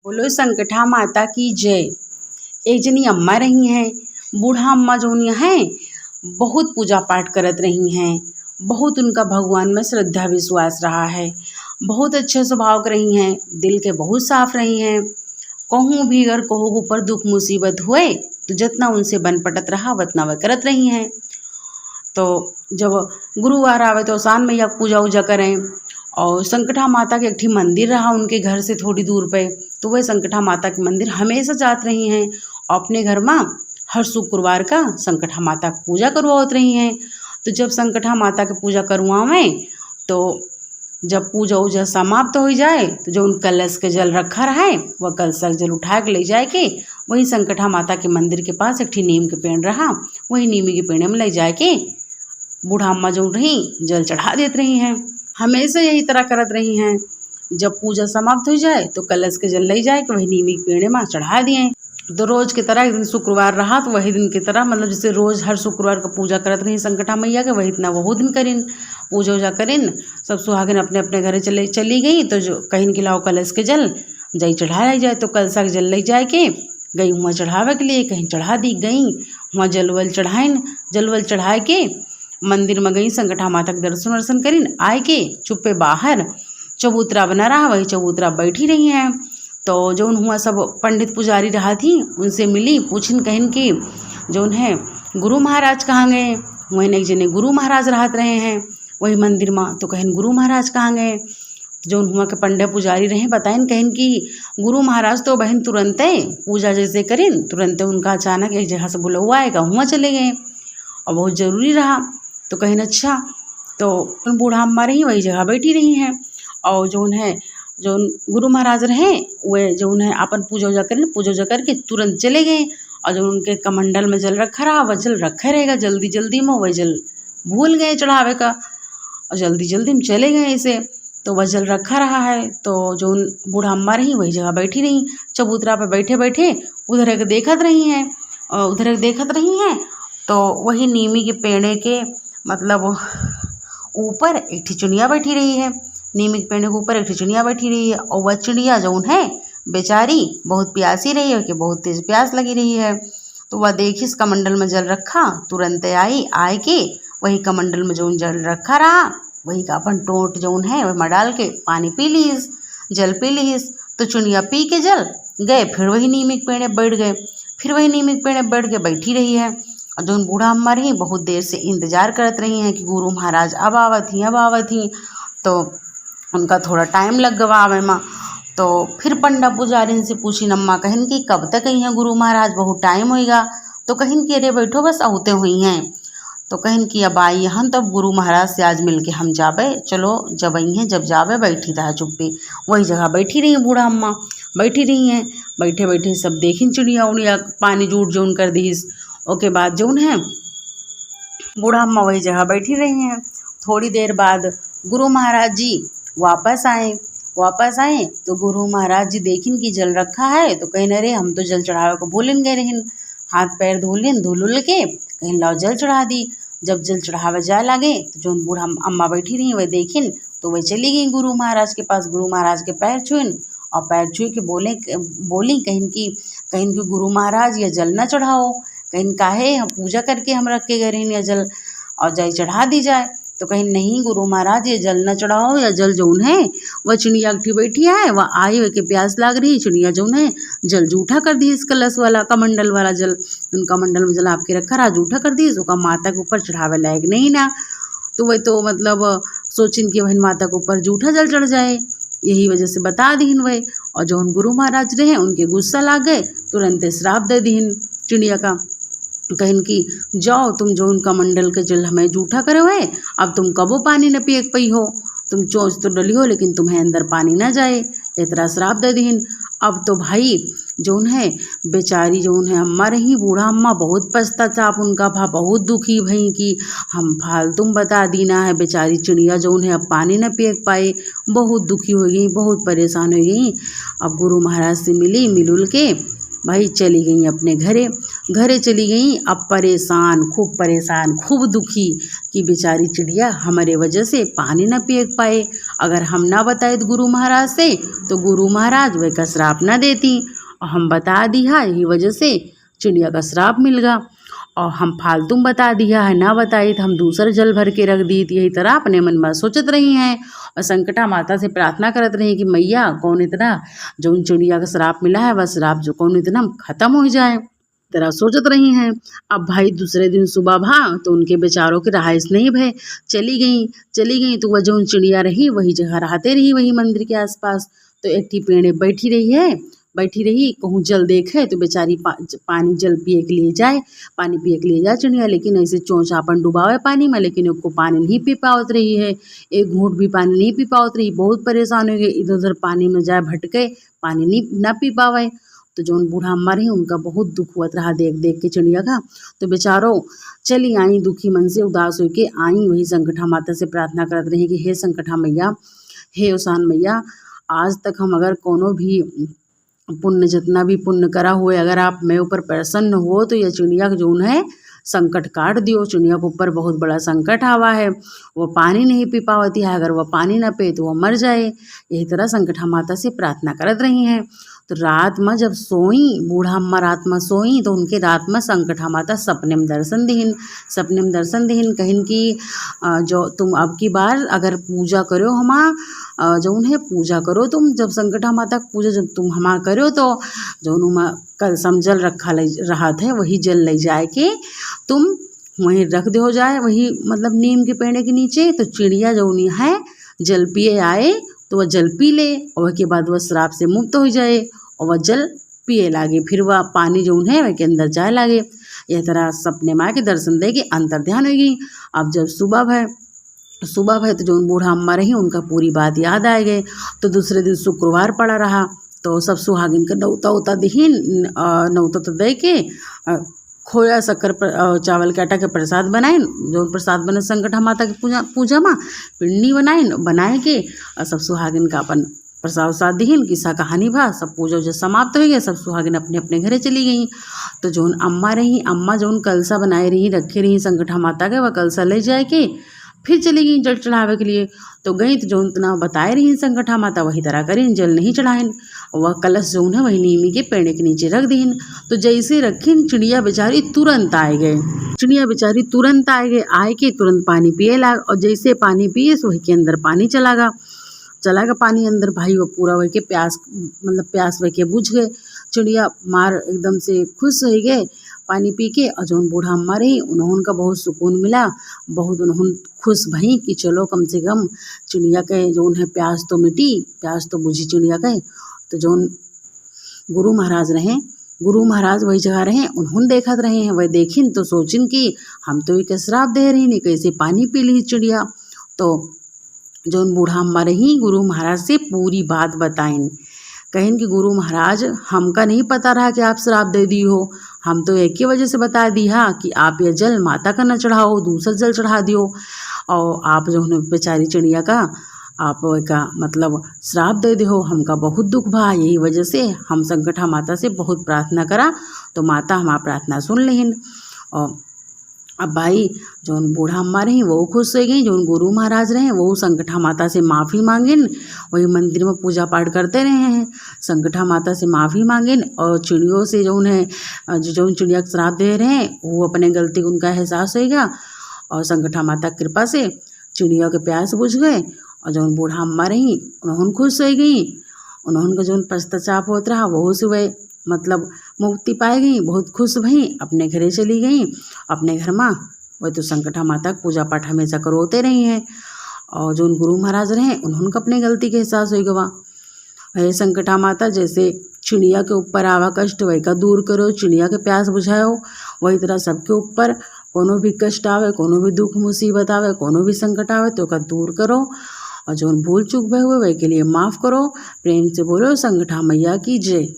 बोलो संकटा माता की जय। एक जनी अम्मा रही हैं, बूढ़ा अम्मा जोन हैं बहुत पूजा पाठ करत रही हैं। बहुत उनका भगवान में श्रद्धा विश्वास रहा है। बहुत अच्छे स्वभाव के रही हैं, दिल के बहुत साफ रही हैं। कहूँ भी अगर कहूँ ऊपर दुख मुसीबत हुए तो जितना उनसे बन पटत रहा उतना वह करत रही हैं। तो जब गुरुवार आवे तो शान मैया पूजा उजा करें। और संकटा माता के एक ठी मंदिर रहा उनके घर से थोड़ी दूर पे, तो वह संकटा माता के मंदिर हमेशा जात रही हैं। अपने घर में हर शुक्रवार का संकटा माता की पूजा करवात रही हैं। तो जब संकटा माता की पूजा करवावें तो जब पूजा उजा समाप्त हो जाए तो जो उन कलश के जल रखा रहे वह कलश का जल उठा के ले जाए के वही संकटा माता के मंदिर के पास एक ठी नीम के पेड़ रहा, वही नीमी के पेड़ में ले जाए के बूढ़ा अम्मा जो रही जल चढ़ा देते रही हैं। हमेशा यही तरह करत रही हैं। जब पूजा समाप्त हो जाए तो कलश के जल ले जाए कि वही नीमी के पेड़ में चढ़ा दिए। तो रोज की तरह एक दिन शुक्रवार रहा तो वही दिन की तरह मतलब जैसे रोज हर शुक्रवार का पूजा करत रही संकटा मैया के, वही इतना वही दिन करीन पूजा उजा करीन। सब सुहागिन अपने अपने घरे चली गई। तो जो कहीं के लाओ कलश के जल जई चढ़ाया जाए तो कलशा के जल ले जाए के गई हुआ चढ़ावे के लिए, कहीं चढ़ा दी गई वहाँ जल वल चढ़ाइन। जल वल चढ़ाए के मंदिर में गई, संकटा माता के दर्शन वर्शन करीन। आए के चुप्पे बाहर चबूतरा बना रहा, वही चबूतरा बैठी रही हैं। तो जो हुआ सब पंडित पुजारी रहा थी उनसे मिली, पूछिन कहिन कि जो है गुरु महाराज कहाँ गए। वहीं एक जने गुरु महाराज रहत रहे हैं वही मंदिर में, तो कहिन गुरु महाराज कहाँ गए। जो हुआ के पंडित पुजारी रहे बताइन कहिन कि गुरु महाराज तो बहन तुरंत पूजा जैसे करीन तुरंत उनका अचानक एक जगह से बुलवा आएगा हुआ चले गए और बहुत ज़रूरी रहा। तो कहिन अच्छा। तो बूढ़ा अम्मा रही वही जगह बैठी रही हैं और जो गुरु महाराज रहे वे जो अपन पूजा उजा करें, पूजा उजा करके तुरंत चले गए। और जो उनके कमंडल में जल रखा रहा वह जल रखा रहेगा, जल्दी जल्दी में वह जल भूल गए चढ़ावे का और जल्दी जल्दी में चले गए इसे। तो वह जल रखा रहा है। तो जो बूढ़ा अम्मा रही वही जगह बैठी रही, चबूतरा पर बैठे बैठे उधर एक देखत रही हैं और उधर एक देखत रही हैं। तो वही नीमी के पेड़े के मतलब ऊपर एक ठी चिड़िया बैठी रही है। नीमी के पेड़ के ऊपर एक ठी चिड़िया बैठी रही है और वह चिड़िया जो है बेचारी बहुत प्यासी रही है कि बहुत तेज प्यास लगी रही है। तो वह देखिस कमंडल में जल रखा तुरंत आई आए के वही कमंडल में जो जल रखा रहा वही का अपन टोट जो है वह में डाल के पानी पी लीस, जल पी लीस। तो चिड़िया पी के जल गए, फिर वही नीमी के पेड़ बैठ गए, फिर वही नीमी के पेड़ बैठ के बैठी रही है। और जो बूढ़ा अम्मा रही बहुत देर से इंतजार करत रही हैं कि गुरु महाराज अब आवत ही। तो उनका थोड़ा टाइम लग गवा आवे में। तो फिर पंडा पुजारी से पूछी अम्मा कहिन कि कब तक आई हैं गुरु महाराज, बहुत टाइम होएगा। तो कहिन कि अरे बैठो बस आते हुई हैं। तो कहिन कि अब आई हम तब गुरु महाराज से आज मिल के हम जाबे, चलो जब आई हैं जब जाबे। बैठी रहा चुप्पी वही जगह बैठी रही बूढ़ा अम्मा बैठी रही हैं। बैठे बैठे सब देखिन चिड़िया उड़िया पानी जूट जौन कर दीस। ओके बाद जौन है बूढ़ा अम्मा वही जगह बैठी रही हैं। थोड़ी देर बाद गुरु महाराज जी वापस आए तो गुरु महाराज जी देखिन कि जल रखा है। तो कहीं अरे हम तो जल चढ़ावे को भूलन गए रहिन, हाथ पैर धुल के कहीं लाओ जल चढ़ा दी। जब जल चढ़ावे जाए लगे तो जो बूढ़ा अम्मा बैठी रही वह देखिन तो वह चली गई गुरु महाराज के पास। गुरु महाराज के पैर छुइन और पैर छुई के बोली कहीं कि गुरु महाराज या जल न चढ़ाओ, कहीं काहे हम पूजा करके हम रख के गए रही या जल और जाए चढ़ा दी जाए। तो कहीं नहीं गुरु महाराज ये जल न चढ़ाओ, या जल जौन है वह चिड़िया उठी बैठी है वह आई हुए के प्यास लाग रही चिड़िया जौन है जल जूठा कर दी। इस कलश वाला कमंडल वाला जल उन कमंडल में जल आपके रखा रहा जूठा कर दी, उसका माता के ऊपर चढ़ावे लायक नहीं ना। तो वह तो मतलब सोचिन कि वही माता के ऊपर जूठा जल चढ़ जाए, यही वजह से बता दीन वह। और जो गुरु महाराज रहे उनके गुस्सा लाग गए, तुरंत श्राप दे दीन चिड़िया का। कहिन कि जाओ तुम जो उनका मंडल के जल हमें जूठा करे हुए, अब तुम कबो पानी न पिए पई हो, तुम चोंच तो डली हो लेकिन तुम्हें अंदर पानी ना जाए, इतना श्राप दे दीन। अब तो भाई जोन है बेचारी जोन है अम्मा रही बूढ़ा अम्मा बहुत पछताताप उनका भा बहुत दुखी भई कि हम फालतू बता दीना है। बेचारी चिड़िया जोन है अब पानी न पिए पाए, बहुत दुखी हो गई, बहुत परेशान हो गई। अब गुरु महाराज से मिली, मिलुल के भाई चली गई अपने घरे। घरे चली गई। अब परेशान, खूब दुखी कि बेचारी चिड़िया हमारे वजह से पानी न पी पाए। अगर हम ना बताए तो गुरु महाराज से, तो गुरु महाराज वह का श्राप न देती, और हम बता दिया यही वजह से चिड़िया का श्राप मिल गया। और हम फालतू बता दिया है, ना बताई तो हम दूसरा जल भर के रख दी थी। यही तरह अपने मन में सोचत रही हैं और संकटा माता से प्रार्थना करत रही कि मैया कौन इतना जो उन चिड़िया का श्राप मिला है, वह श्राप जो कौन इतना खत्म हो जाए, तरह सोचत रही हैं। अब भाई दूसरे दिन सुबह भा तो उनके बेचारों की रहाइश नहीं भय, चली गई तो वह जो चिड़िया रही वही जगह रहते रही, वही मंदिर के आसपास। तो एक टी पेड़ बैठी रही कहूँ जल देखे तो बेचारी पानी जल पिए के लिए जाए, पानी पिए के लिए जाए चिड़िया, लेकिन ऐसे चोंचापन डुबावे पानी में, लेकिन उसको पानी नहीं पी पावत रही है, एक घूंट भी पानी नहीं पी पावत रही। बहुत परेशान हो गए, इधर उधर पानी में जाए भटके, पानी नहीं ना पी पावे। तो जो बूढ़ा अम्मा रही उनका बहुत दुख हुआ रहा देख देख के चिड़िया का। तो बेचारों चली आई दुखी मन से, उदास होके आई, वही संकटा माता से प्रार्थना करत रही कि हे संकटा मैया, हे उसान मैया, आज तक हम अगर कोनो भी पुण्य जितना भी पुण्य करा हुए, अगर आप मेरे ऊपर प्रसन्न हो तो यह चिड़िया जो है संकट काट दियो। चिड़िया के ऊपर बहुत बड़ा संकट आवा है, वो पानी नहीं पी पावती है, अगर वह पानी ना पे तो वह मर जाए। यही तरह संकटा माता से प्रार्थना करत रही हैं। तो रात में जब सोई, बूढ़ा अम्मा रात में सोई तो उनके रात में संकटा माता सपने में दर्शन दिहिन कहिन कि जो तुम अब की बार अगर पूजा करो जो उन्हें पूजा करो तुम, जब संकटा माता की पूजा जब तुम हमा करो तो जो उन्होंने कल समझल रखा रहा थे वही जल ले जाए के तुम वहीं रख दे हो जाए, वही मतलब नीम के पेड़ के नीचे। तो चिड़िया जो उन्हें है जल पिए आए तो वह जल पी ले, और उसके बाद वह श्राप से मुक्त हो जाए और वह जल पिए लागे, फिर वह पानी जो उन्हें वह के अंदर जाए लागे। यह तरह सपने माँ के दर्शन दे के अंतर ध्यान होगी। अब जब सुबह भय तो जो बूढ़ा अम्मा रही उनका पूरी बात याद आ गई। तो दूसरे दिन शुक्रवार पड़ा रहा, तो सब सुहागिन का नौता दिहीन, नौता तो दे के खोया शक्कर चावल के आटा के प्रसाद बनाए, जो प्रसाद बने संकटा माता की पूजा में पिंडी बनाए के सब सुहागिन का अपन प्रसाद उसाद दिहिन। किस्सा कहानी भा सब पूजा उजा समाप्त हो गया, सब सुहागिन अपने अपने घरे चली गई। तो जो अम्मा जो कलसा बनाए रही रखे रही संकटा माता के, वह कलसा ले जाए के फिर चली गई जल चढ़ावे के लिए। तो गई तो जो इतना बताए रही संकटा माता वही तरह करें, जल नहीं चढ़ाइन, वह कलश जो है वही नीमी के पेड़ के नीचे रख दीन। तो जैसे रखीन चिड़िया बेचारी तुरंत आए गए, आए के तुरंत पानी पिए लाग, और जैसे पानी पिए वही के अंदर पानी चला गया पानी अंदर। भाई वो पूरा वही के प्यास वही के बुझ गए। चिड़िया मार एकदम से खुश हो गए पानी पी के, और जो बूढ़ा अम्मा रही उन्होंने बहुत सुकून मिला, बहुत उन्होंने खुश भई कि चलो कम से कम चिड़िया के जो है प्यास तो मिटी, प्यास तो बुझी चिड़िया के। तो जो गुरु महाराज वही जगह रहे, उन्होंने देखत रहे हैं, वह देखिन तो सोचिन कि हम तो एक श्राप दे रही नहीं, कैसे पानी पी ली चिड़िया। तो जो बूढ़ा अम्मा रही गुरु महाराज से पूरी बात बताइन, कहें कि गुरु महाराज हमका नहीं पता रहा कि आप श्राप दे दी हो, हम तो एक ही वजह से बता दिया कि आप यह जल माता का न चढ़ाओ, दूसरा जल चढ़ा दियो, और आप जो है बेचारी चिड़िया का आप का मतलब श्राप दे दो। हमका बहुत दुख भा, यही वजह से हम संकटा माता से बहुत प्रार्थना करा, तो माता हमारा प्रार्थना सुन लेहिन। और अब भाई जो बूढ़ा अम्मा रही वो खुश हो गई, जो गुरु महाराज रहे वो संकटा माता से माफ़ी मांगिन, वही मंदिर में पूजा पाठ करते रहे हैं, संकटा माता से माफ़ी मांगिन, और चिड़ियों से जो उन्हें जो चिड़िया का श्राप दे रहे हैं वो अपने गलती को उनका एहसास होगा, और संकटा माता की कृपा से चिड़ियों के प्यास बुझ गए, और जो बूढ़ा अम्मा रही उन्होंने खुश हो गई, उन्होंने जो पश्चाताप होता रहा वो से वह मतलब मुक्ति पाई गई, बहुत खुश भई, अपने घरे चली गई, अपने घर में वह तो संकटा माता का पूजा पाठ हमेशा करोते रही हैं। और जो गुरु महाराज रहे उन्होंने अपने गलती के एहसास हो गवा। हे संकटा माता, जैसे चिड़िया के ऊपर आवा कष्ट वही का दूर करो, चिड़िया के प्यास बुझाओ, वही तरह सबके ऊपर कोनो भी कष्ट आवे, कोनो भी दुख मुसीबत आवे, कोनो भी संकट आवे तो का दूर करो, और जो भूल चूक भय हुए वही के लिए माफ़ करो। प्रेम से बोलो संकटा मैया की जय।